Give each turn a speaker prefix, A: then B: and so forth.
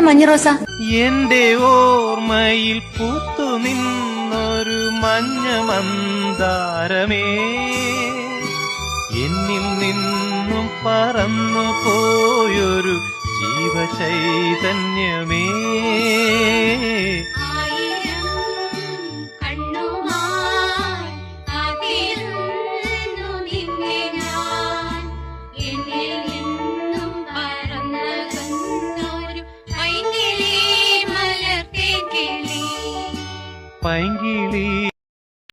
A: മഞ്ഞറോസ?
B: എന്റെ ഓർമ്മയിൽ പൂത്തു നിന്നൊരു മഞ്ഞ മന്ദാരമേ, എന്നിൽ നിന്നും പറന്നു പോയൊരു ജീവചൈതന്യമേ. പൈങ്കിളി